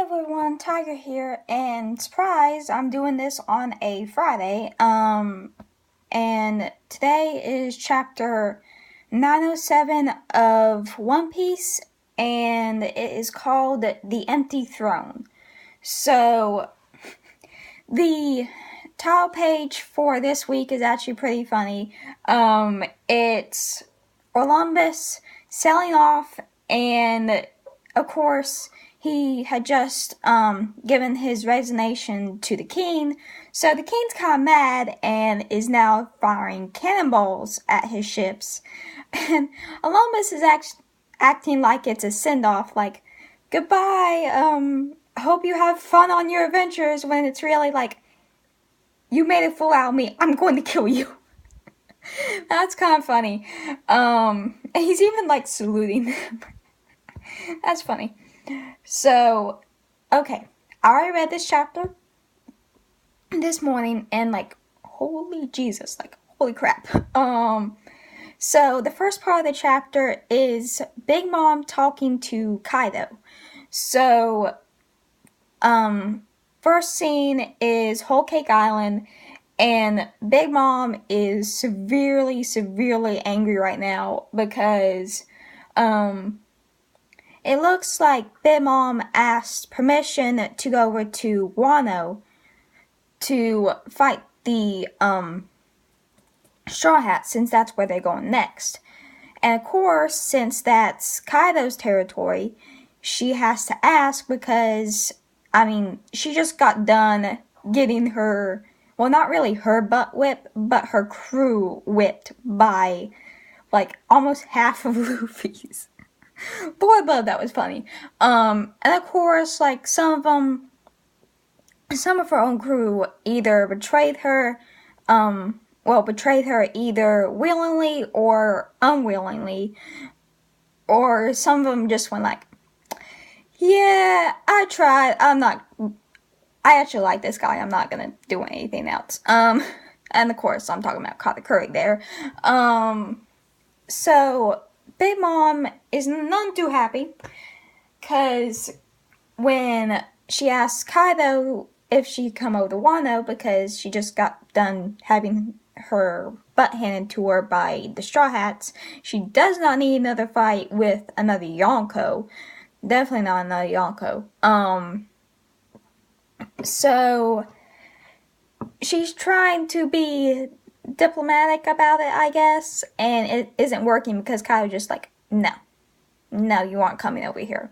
everyone, Tiger here, and surprise, I'm doing this on a Friday. And today is chapter 907 of One Piece, and it is called The Empty Throne. So, the title page for this week is actually pretty funny. It's Columbus sailing off, and of course, he had just given his resignation to the king, so the king's kind of mad and is now firing cannonballs at his ships. And Columbus is acting like it's a send-off, like, goodbye, hope you have fun on your adventures, when it's really like, you made a fool out of me, I'm going to kill you. That's kind of funny. And he's even like saluting them. That's funny. So, okay, I already read this chapter this morning, and like, holy Jesus, like, holy crap. So the first part of the chapter is Big Mom talking to Kaido. So, first scene is Whole Cake Island, and Big Mom is severely angry right now because, it looks like Big Mom asked permission to go over to Wano to fight the, Straw Hats, since that's where they're going next. And of course, since that's Kaido's territory, she has to ask because, she just got done getting her, well, not really her butt whipped, but her crew whipped by, like, almost half of Luffy's. Boy, above, that was funny. And of course, like, some of her own crew either betrayed her either willingly or unwillingly, or some of them just went like, yeah, I tried, I actually like this guy, I'm not gonna do anything else. And of course, I'm talking about Katakuri there. So, Big Mom is none too happy, because when she asked Kaido if she'd come over to Wano, because she just got done having her butt handed to her by the Straw Hats, she does not need another fight with another Yonko. Definitely not another Yonko. So, she's trying to be diplomatic about it, I guess, and it isn't working because Kaido's just like, no, you aren't coming over here.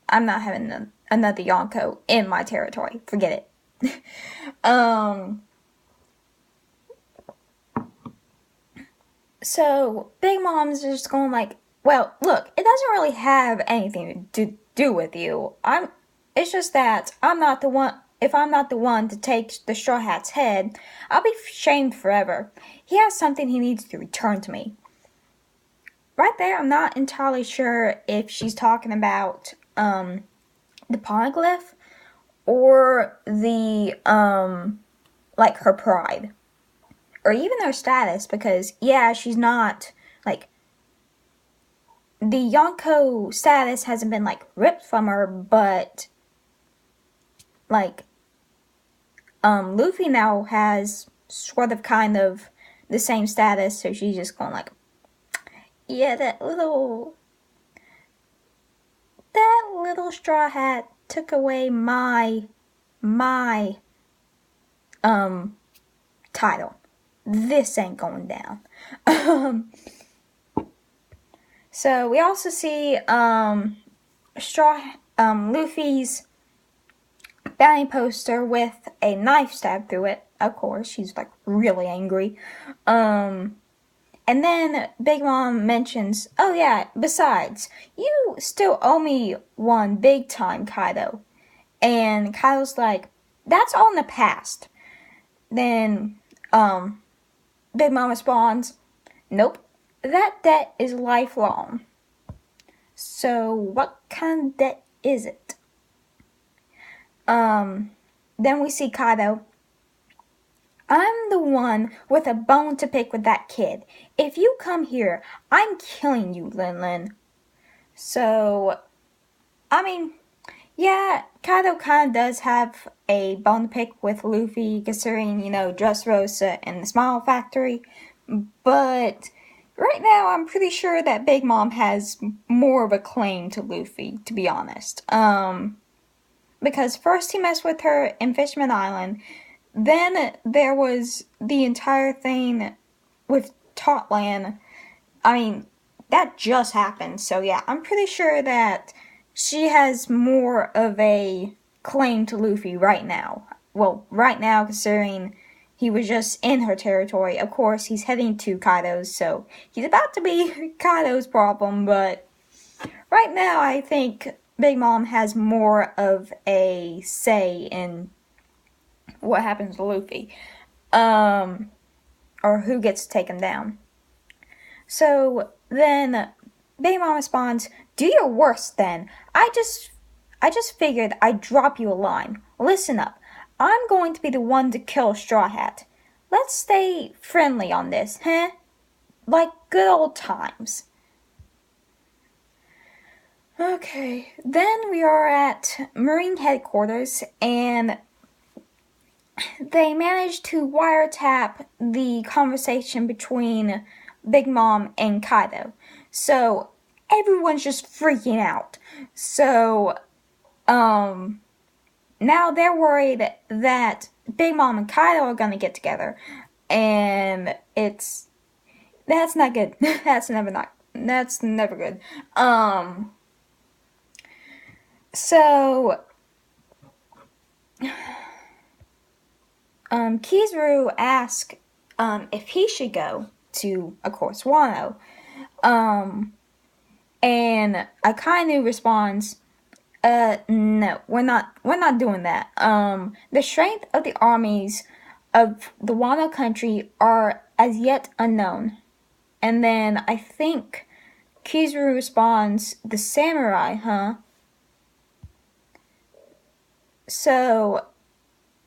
I'm not having another Yonko in my territory. Forget it. So, Big Mom's just going like, well, look, it doesn't really have anything to do with you. It's just that I'm not the one. If I'm not the one to take the Straw Hat's head, I'll be shamed forever. He has something he needs to return to me. Right there, I'm not entirely sure if she's talking about, the poneglyph, or the, like, her pride. Or even her status, because, yeah, she's not, like, the Yonko status hasn't been, like, ripped from her, but, like, Luffy now has sort of kind of the same status, so she's just going like, yeah, that little Straw Hat took away my title. This ain't going down. So we also see, Luffy's bounty poster with a knife stabbed through it. Of course, she's like really angry. And then Big Mom mentions, oh yeah, besides, you still owe me one big time, Kaido. And Kaido's like, that's all in the past. Then, Big Mom responds, nope, that debt is lifelong. So, what kind of debt is it? Then we see Kaido. I'm the one with a bone to pick with that kid. If you come here, I'm killing you, Lin Lin. So, Yeah, Kaido kind of does have a bone to pick with Luffy, considering, Dressrosa and the Smile Factory. But right now, I'm pretty sure that Big Mom has more of a claim to Luffy, to be honest. Because first he messed with her in Fishman Island, then there was the entire thing with Totland. I mean, that just happened, so yeah, I'm pretty sure that she has more of a claim to Luffy right now. Well, right now, considering he was just in her territory. Of course, he's heading to Kaido's, so he's about to be Kaido's problem, but right now, I think Big Mom has more of a say in what happens to Luffy, or who gets to take him down. So then Big Mom responds, "Do your worst then. I just figured I'd drop you a line. Listen up. I'm going to be the one to kill Straw Hat. Let's stay friendly on this, huh? Like good old times." Okay, then we are at Marine headquarters, and they managed to wiretap the conversation between Big Mom and Kaido. So everyone's just freaking out. So, now they're worried that Big Mom and Kaido are gonna get together, and that's not good. That's never good. So, Kizaru asked, if he should go to, of course, Wano. And Akainu responds, no, we're not doing that. The strength of the armies of the Wano country are as yet unknown. And then I think Kizaru responds, the samurai, huh? So,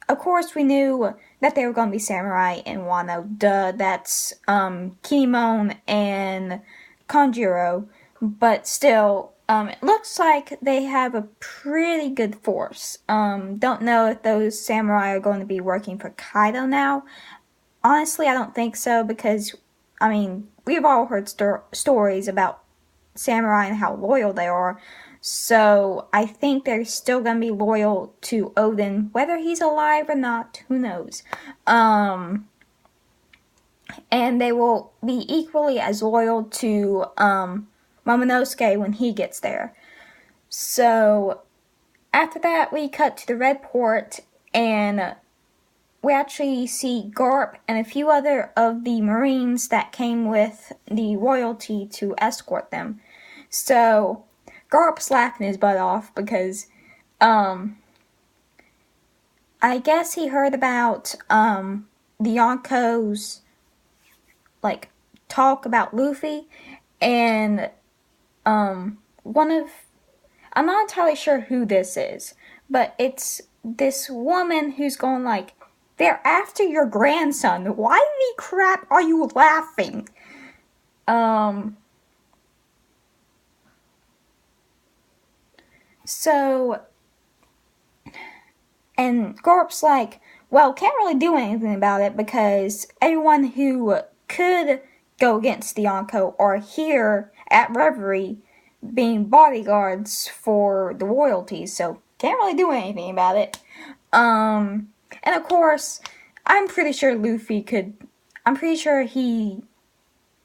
of course, we knew that they were going to be samurai in Wano. Duh, that's Kinemon and Kanjiro. But still, it looks like they have a pretty good force. Don't know if those samurai are going to be working for Kaido now. Honestly, I don't think so because, I mean, we've all heard stories about samurai and how loyal they are. So I think they're still gonna be loyal to Odin, whether he's alive or not. Who knows? And they will be equally as loyal to Momonosuke when he gets there. So after that, we cut to the Red Port, and we actually see Garp and a few other of the Marines that came with the royalty to escort them. So Garp's laughing his butt off because, I guess he heard about, the Yonkos, like, talk about Luffy, and, I'm not entirely sure who this is, but it's this woman who's going like, they're after your grandson. Why the crap are you laughing? So, and Garp's like, well, can't really do anything about it because everyone who could go against the Yonko are here at Reverie being bodyguards for the royalties, so can't really do anything about it. And of course, I'm pretty sure he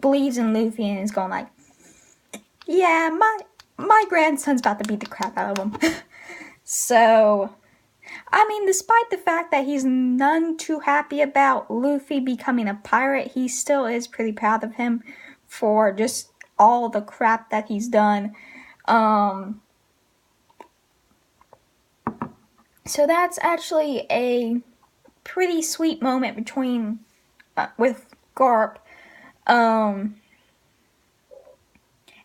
believes in Luffy and is going like, yeah, my grandson's about to beat the crap out of him. So, I mean, despite the fact that he's none too happy about Luffy becoming a pirate, he still is pretty proud of him for just all the crap that he's done. So that's actually a pretty sweet moment with Garp. And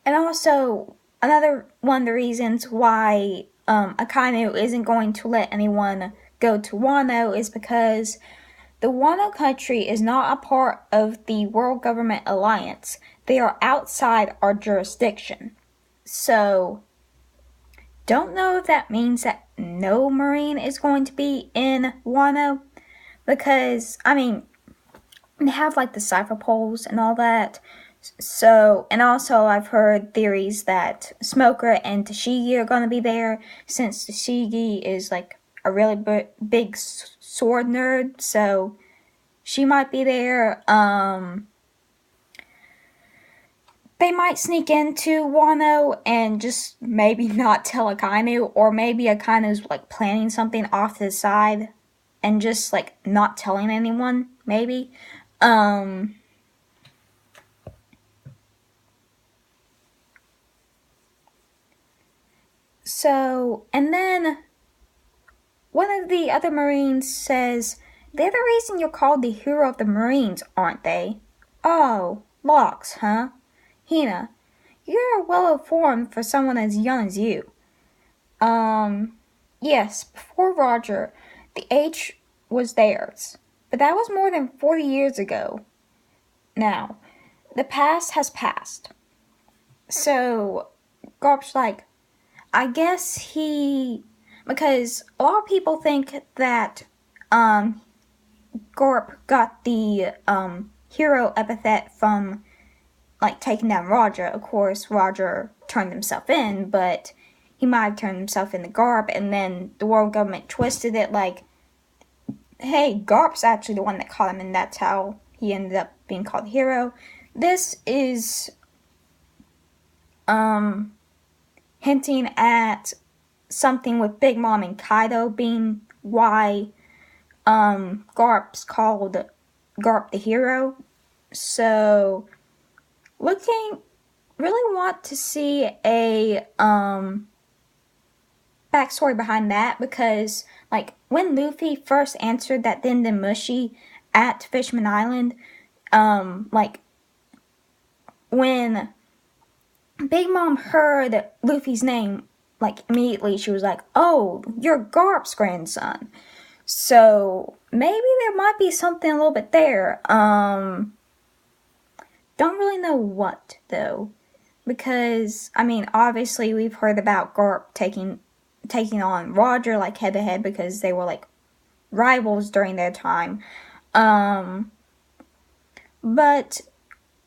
also, another one of the reasons why Akainu isn't going to let anyone go to Wano is because the Wano country is not a part of the World Government Alliance. They are outside our jurisdiction. So, don't know if that means that no Marine is going to be in Wano, because, I mean, they have like the cipher poles and all that. So, and also I've heard theories that Smoker and Tashigi are going to be there, since Tashigi is like a really big sword nerd, so she might be there. They might sneak into Wano and just maybe not tell Akainu, or maybe Akainu's like planning something off to the side and just like not telling anyone, maybe. So, and then one of the other Marines says, "They're the reason you're called the hero of the Marines, aren't they?" "Oh, locks, huh? Hina, you're well informed for someone as young as you." Yes, before Roger, the H was theirs, but that was more than 40 years ago. Now, the past has passed. So, Garp's like, I guess because a lot of people think that, Garp got the, hero epithet from, like, taking down Roger. Of course, Roger turned himself in, but he might have turned himself into Garp, and then the world government twisted it like, hey, Garp's actually the one that caught him, and that's how he ended up being called the hero. This is, hinting at something with Big Mom and Kaido being why, Garp's called Garp the hero. So, really want to see a, backstory behind that, because, like, when Luffy first answered that Din Din Mushi at Fishman Island, like, when Big Mom heard Luffy's name, like, immediately she was like, "Oh, you're Garp's grandson." So, maybe there might be something a little bit there. Don't really know what, though. Because, I mean, obviously we've heard about Garp taking on Roger, like, head-to-head, because they were, like, rivals during their time. But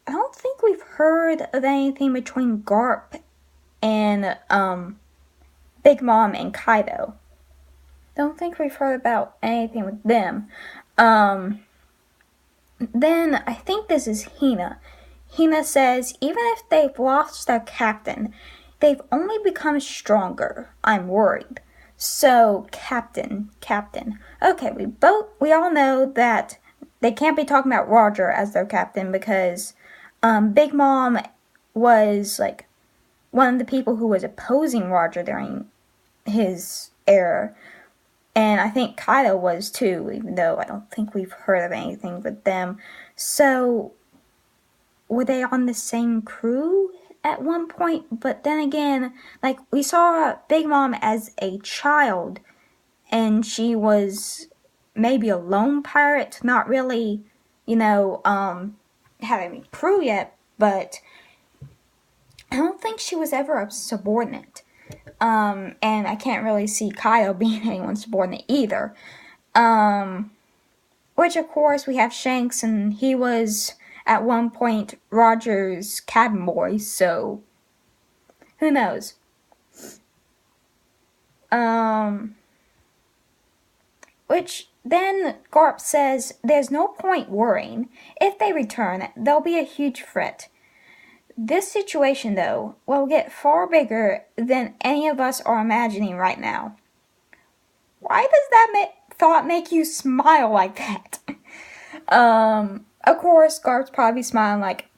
I don't think we've heard of anything between Garp and, Big Mom and Kaido. Don't think we've heard about anything with them. Then I think this is Hina. Hina says, even if they've lost their captain, they've only become stronger. I'm worried. So, captain. Okay, we all know that they can't be talking about Roger as their captain, because Big Mom was like one of the people who was opposing Roger during his era. And I think Kaido was too, even though I don't think we've heard of anything with them. So, were they on the same crew at one point? But then again, like, we saw Big Mom as a child, and she was maybe a lone pirate, not really, had any crew yet, but I don't think she was ever a subordinate. And I can't really see Kaido being anyone's subordinate either. Which, of course, we have Shanks, and he was, at one point, Roger's cabin boy, so who knows? Which, then Garp says, there's no point worrying. If they return, they'll be a huge threat. This situation, though, will get far bigger than any of us are imagining right now. Why does that thought make you smile like that? Of course, Garp's probably smiling like,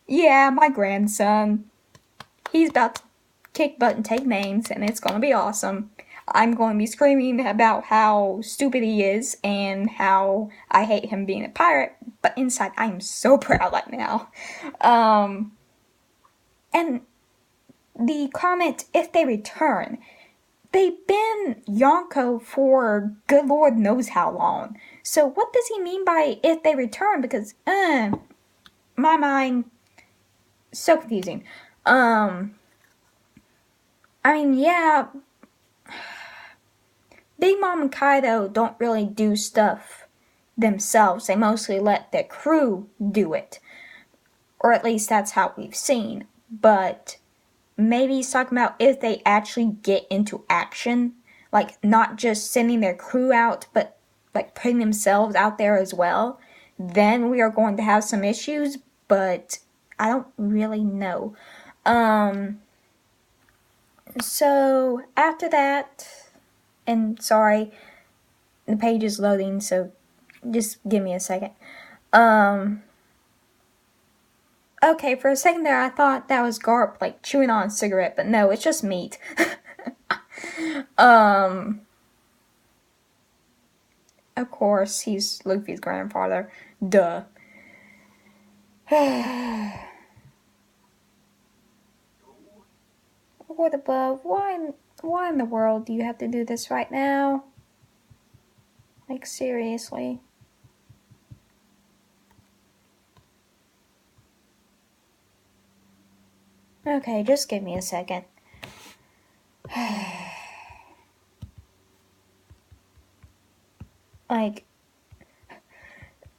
yeah, my grandson. He's about to kick butt and take names, and it's gonna be awesome. I'm going to be screaming about how stupid he is and how I hate him being a pirate, but inside I am so proud right now. And the comment, if they return, they've been Yonko for good Lord knows how long. So what does he mean by if they return? Because, my mind, so confusing. I mean, yeah, Big Mom and Kaido don't really do stuff themselves. They mostly let their crew do it. Or at least that's how we've seen. But maybe he's talking about if they actually get into action. Like, not just sending their crew out, but like putting themselves out there as well. Then we are going to have some issues, but I don't really know. So after that, and sorry, the page is loading, so just give me a second. Okay, for a second there I thought that was Garp, like, chewing on a cigarette, but no, it's just meat. Of course, he's Luffy's grandfather. Duh. What above? Why in the world do you have to do this right now? Like, seriously. Okay, just give me a second. Like,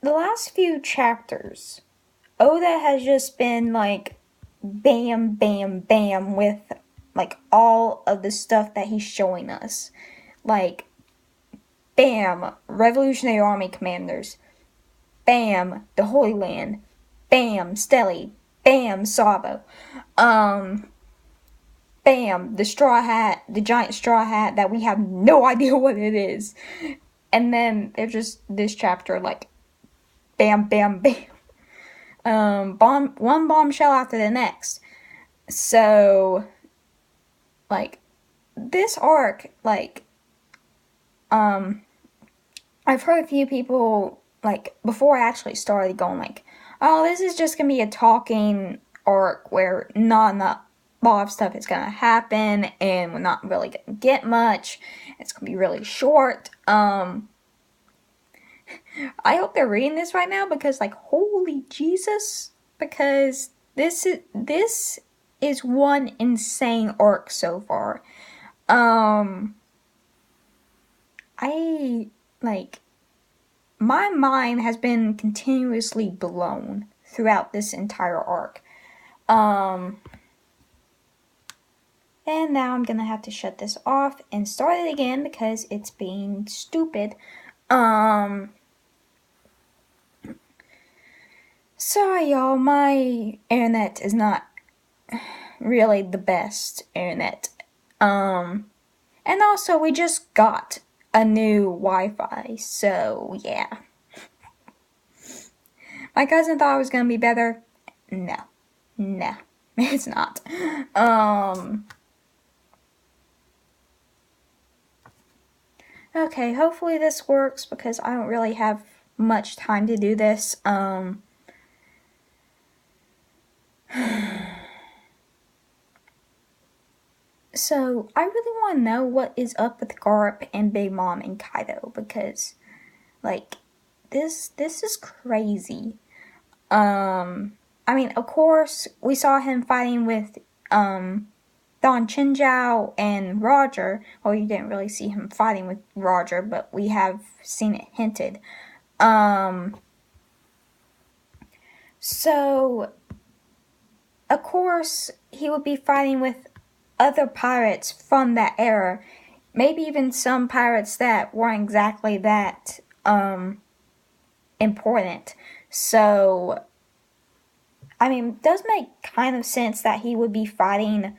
the last few chapters, Oda has just been like, bam, bam, bam with like all of the stuff that he's showing us. Like, bam, Revolutionary Army commanders. Bam, the Holy Land. Bam, Stelly. Bam, Sabo. Bam, the straw hat, the giant straw hat that we have no idea what it is. And then there's just this chapter, like, bam, bam, bam. One bombshell after the next. So, like, this arc, like, I've heard a few people, like, before I actually started, going like, oh, this is just gonna be a talking arc where not a lot of stuff is gonna happen, and we're not really gonna get much. It's gonna be really short. I hope they're reading this right now, because, like, holy Jesus, because this is one insane arc so far. I, like, my mind has been continuously blown throughout this entire arc. And now I'm gonna have to shut this off and start it again because it's being stupid. Sorry, y'all, my internet is not really the best internet. And also, we just got a new Wi-Fi, so yeah. My cousin thought it was gonna be better. No, it's not. Okay, hopefully this works because I don't really have much time to do this. So, I really want to know what is up with Garp and Big Mom and Kaido, because, like, this is crazy. I mean, of course, we saw him fighting with, Don Chinjiao and Roger. Well, you didn't really see him fighting with Roger, but we have seen it hinted. So, of course, he would be fighting with other pirates from that era. Maybe even some pirates that weren't exactly that, important. So, I mean, it does make kind of sense that he would be fighting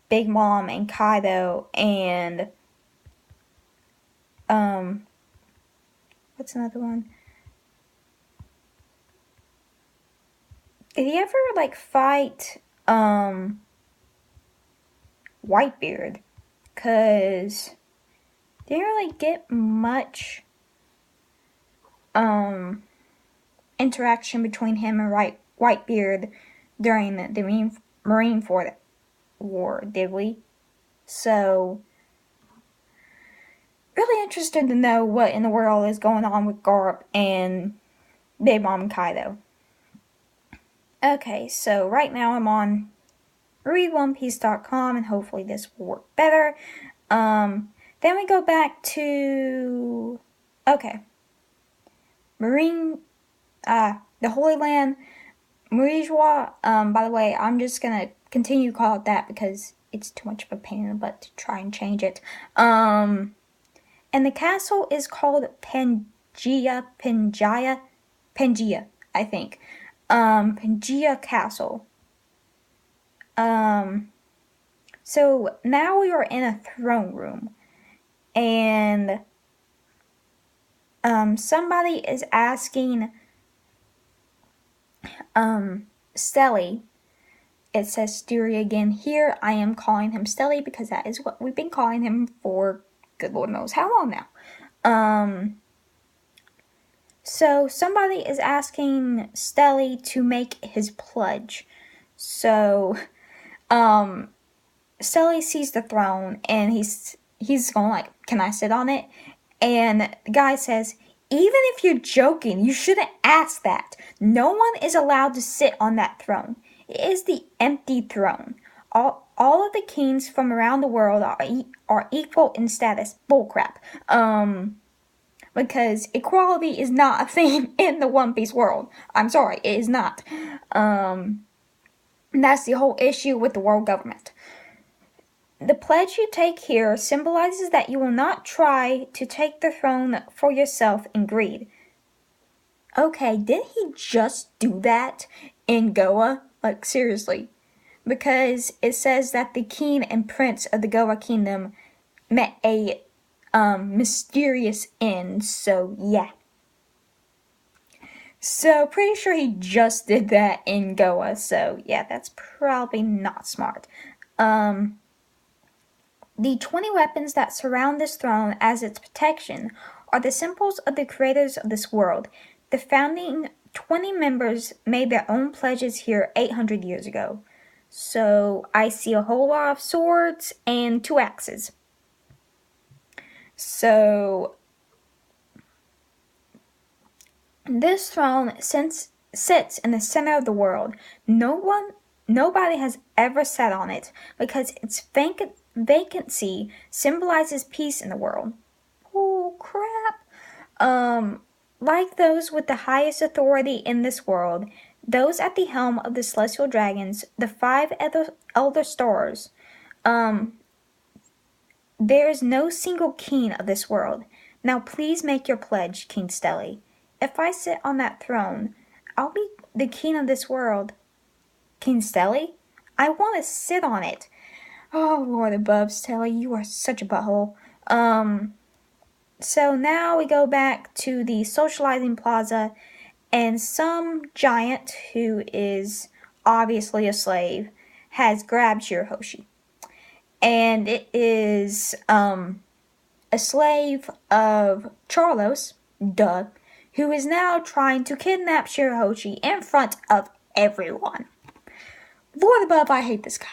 Big Mom and Kaido and, what's another one? Did he ever, like, fight, Whitebeard? Cause didn't really get much, interaction between him and Whitebeard during the Marineford War, did we? So, really interested to know what in the world is going on with Garp and Big Mom and Kaido. Okay, so right now I'm on readOnePiece.com, and hopefully this will work better. Then we go back to, okay, the Holy Land, Marijois. By the way, I'm just gonna continue to call it that because it's too much of a pain in the butt to try and change it. And the castle is called Pangea, I think. Pangea Castle. So now we are in a throne room, and somebody is asking Stelly. It says Stewie again here. I am calling him Stelly because that is what we've been calling him for good Lord knows how long now. So somebody is asking Stelly to make his pledge. So Stelly sees the throne and he's going like, can I sit on it? And the guy says, even if you're joking, you shouldn't ask that. No one is allowed to sit on that throne. It is the empty throne. All of the kings from around the world are equal in status. Bullcrap. Because equality is not a thing in the One Piece world. I'm sorry, it is not. That's the whole issue with the world government. The pledge you take here symbolizes that you will not try to take the throne for yourself in greed. Okay, did he just do that in Goa? Like, seriously. Because it says that the king and prince of the Goa kingdom met a mysterious end, so yeah. So, pretty sure he just did that in Goa, so yeah, that's probably not smart. The 20 weapons that surround this throne as its protection are the symbols of the creators of this world. The founding 20 members made their own pledges here 800 years ago. So I see a whole lot of swords and 2 axes. So this throne sits in the center of the world. Nobody has ever sat on it because its vacancy symbolizes peace in the world. Oh crap. Like those with the highest authority in this world, those at the helm of the celestial dragons, the 5 elder stars, there is no single king of this world. Now please make your pledge, King Stelly. If I sit on that throne, I'll be the king of this world. King Stelly? I want to sit on it. Oh, Lord above, Stelly, you are such a butthole. So now we go back to the socializing plaza, and some giant, who is obviously a slave, has grabbed Shirahoshi. And it is a slave of Charlos, duh, who is now trying to kidnap Shirahoshi in front of everyone. Lord above, I hate this guy.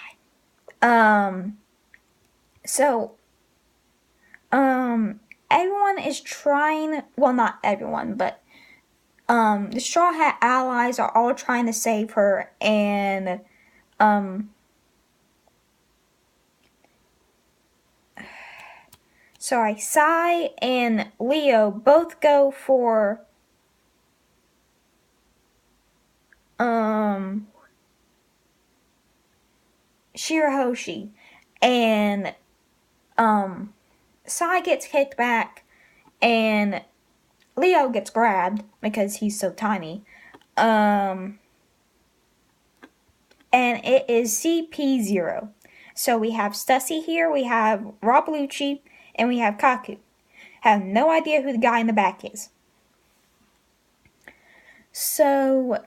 Everyone is trying, well, not everyone, but the Straw Hat allies are all trying to save her, and Sai and Leo both go for Shirahoshi, and Sai gets kicked back, and Leo gets grabbed because he's so tiny. And it is CP0. So we have Stussy here, we have Rob Lucci, and we have Kaku. Have no idea who the guy in the back is. So,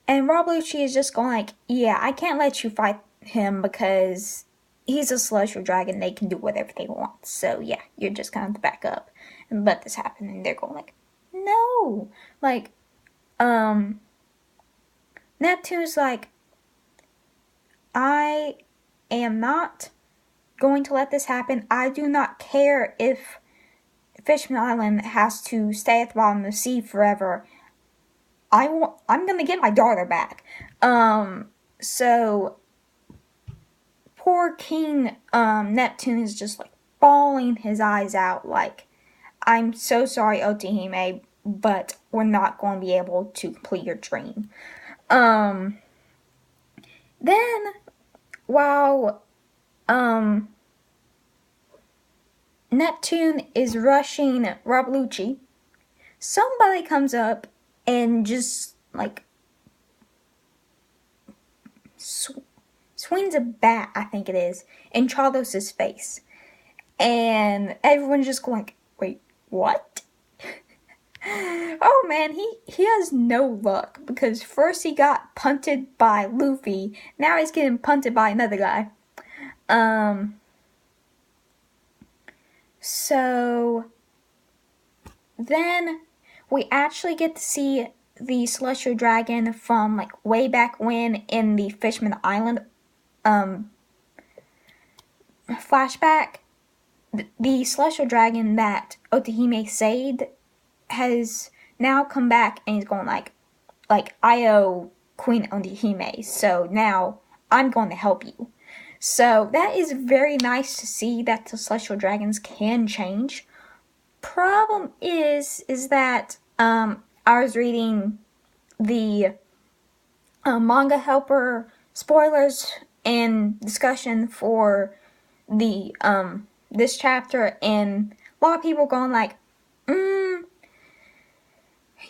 and Rob Lucci is just going like, yeah, I can't let you fight him because he's a celestial dragon. They can do whatever they want. So yeah, you're just gonna have to back up and let this happen. And they're going like, no. Like, Neptune's like, I am not going to let this happen. I do not care if Fishman Island has to stay at the bottom of the sea forever. I'm gonna get my daughter back. So poor King Neptune is just like, bawling his eyes out like, I'm so sorry, Otihime, but we're not going to be able to complete your dream. Then, while, Neptune is rushing Roblucci, somebody comes up and just, like, swings a bat, I think it is, in Charlos's face. And everyone's just going like, wait, what? Oh man, he has no luck, because first he got punted by Luffy, now he's getting punted by another guy. So then we actually get to see the Celestial Dragon from like way back when in the Fishman Island flashback. The Celestial Dragon that Otihime saved has now come back and he's going like I owe Queen Otihime, so now I'm going to help you. So that is very nice to see that the Celestial Dragons can change. Problem is that I was reading the manga helper spoilers and discussion for the this chapter, and a lot of people going like,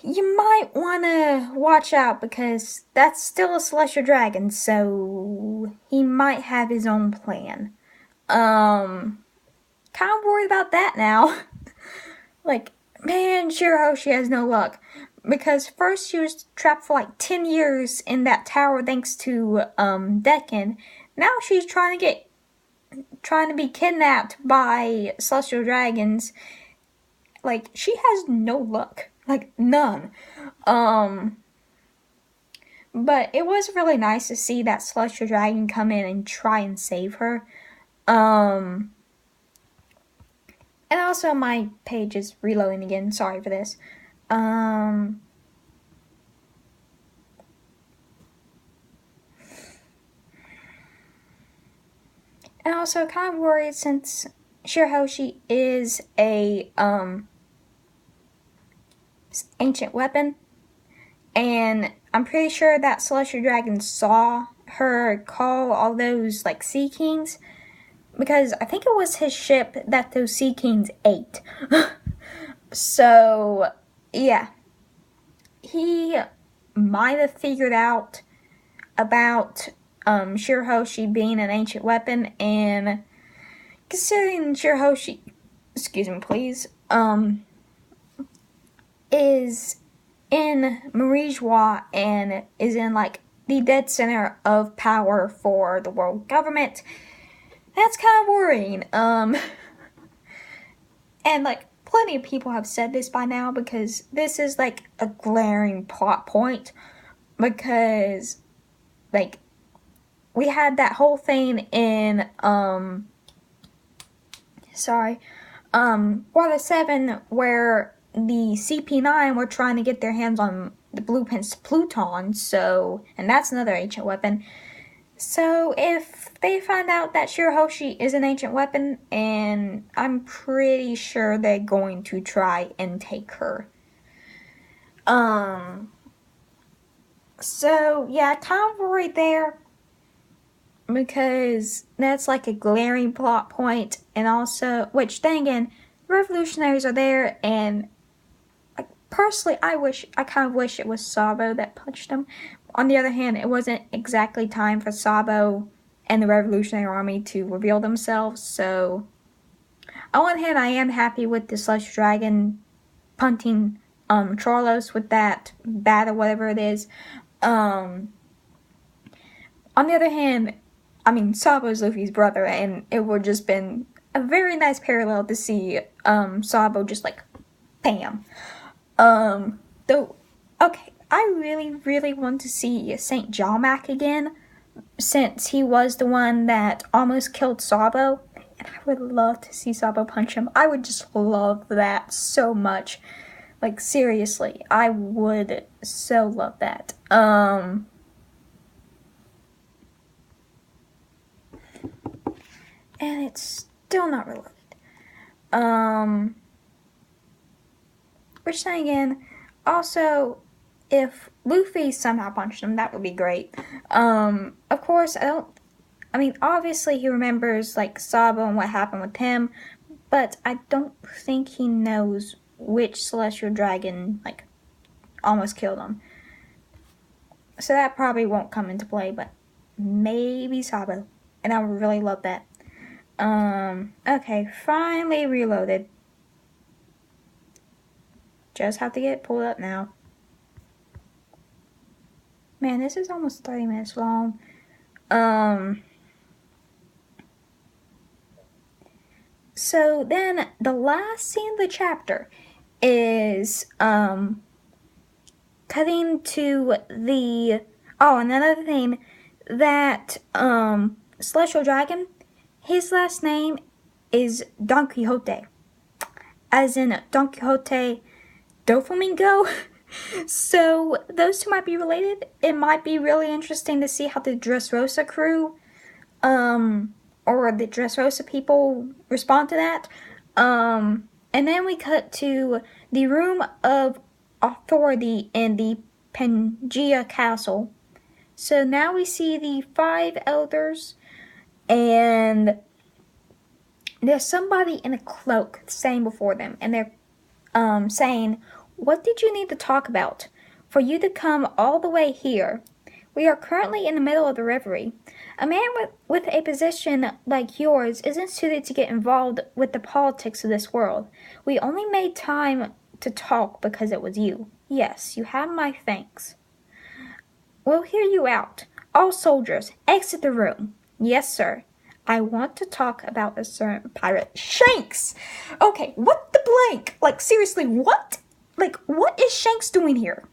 you might want to watch out because that's still a Celestial Dragon, so he might have his own plan. Kind of worried about that now. Like, man, Shirahoshi has no luck. Because first she was trapped for like 10 years in that tower thanks to Dekken. Now she's trying to be kidnapped by Celestial Dragons. Like, she has no luck. Like, none. But it was really nice to see that Celestial Dragon come in and try and save her. And also my page is reloading again. Sorry for this. And also kind of worried since Shirahoshi is a ancient weapon, and I'm pretty sure that Celestial Dragon saw her call all those like Sea Kings, because I think it was his ship that those Sea Kings ate. So yeah, he might have figured out about Shirahoshi being an ancient weapon, and considering Shirahoshi, excuse me please, is in Marijois and is in like the dead center of power for the world government, that's kind of worrying. And like plenty of people have said this by now, because this is like a glaring plot point, because like we had that whole thing in Water 7 where the CP9 were trying to get their hands on the blueprints to Pluton, and that's another ancient weapon. So if they find out that Shirahoshi is an ancient weapon, and I'm pretty sure they're going to try and take her. So yeah, kind of worried there, because that's like a glaring plot point, and also, which then again, revolutionaries are there, and personally, I kind of wish it was Sabo that punched him. On the other hand, it wasn't exactly time for Sabo and the Revolutionary Army to reveal themselves, so on one hand, I am happy with the Celestial Dragon punting Charlos with that bat or whatever it is. On the other hand, I mean, Sabo's Luffy's brother, and it would just been a very nice parallel to see Sabo just like, bam. Though, okay, I really want to see Saint Jalmac again, since he was the one that almost killed Sabo, and I would love to see Sabo punch him. I would just love that so much. Like, seriously, I would so love that. And it's still not reloaded. Which then again, also, if Luffy somehow punched him, that would be great. Of course, obviously he remembers, like, Sabo and what happened with him, but I don't think he knows which celestial dragon, like, almost killed him. So that probably won't come into play, but maybe Sabo. And I would really love that. Okay, finally reloaded. Just have to get it pulled up now. Man, this is almost 30 minutes long. So then the last scene of the chapter is cutting to the and another thing, that Celestial Dragon, his last name is Don Quixote, as in Don Quixote Doflamingo. So those two might be related. It might be really interesting to see how the Dressrosa crew or the Dressrosa people respond to that. And then we cut to the room of authority in the Pangea Castle. So now we see the 5 elders, and there's somebody in a cloak standing before them, and they're saying, "What did you need to talk about? For you to come all the way here? We are currently in the middle of the reverie. A man with a position like yours isn't suited to get involved with the politics of this world. We only made time to talk because it was you. Yes, you have my thanks. We'll hear you out. All soldiers, exit the room. Yes, sir. I want to talk about a certain pirate, Shanks." Okay, what the blank? Like, seriously, what? Like, what is Shanks doing here?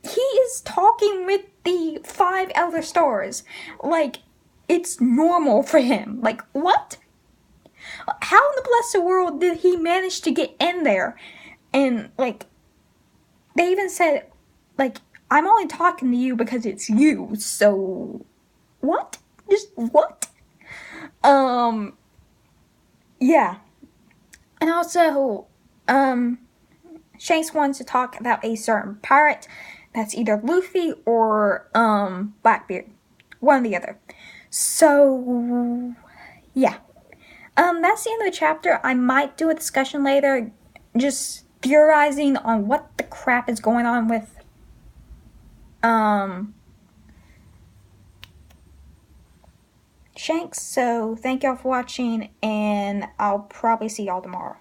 He is talking with the 5 Elder Stars. Like, it's normal for him. Like, what? How in the blessed world did he manage to get in there? And, like, they even said, like, "I'm only talking to you because it's you, so..." What? Just what? Yeah. And also, Shanks wants to talk about a certain pirate that's either Luffy or, Blackbeard. One or the other. So, yeah. That's the end of the chapter. I might do a discussion later, just theorizing on what the crap is going on with, Shanks. So, thank y'all for watching, and I'll probably see y'all tomorrow.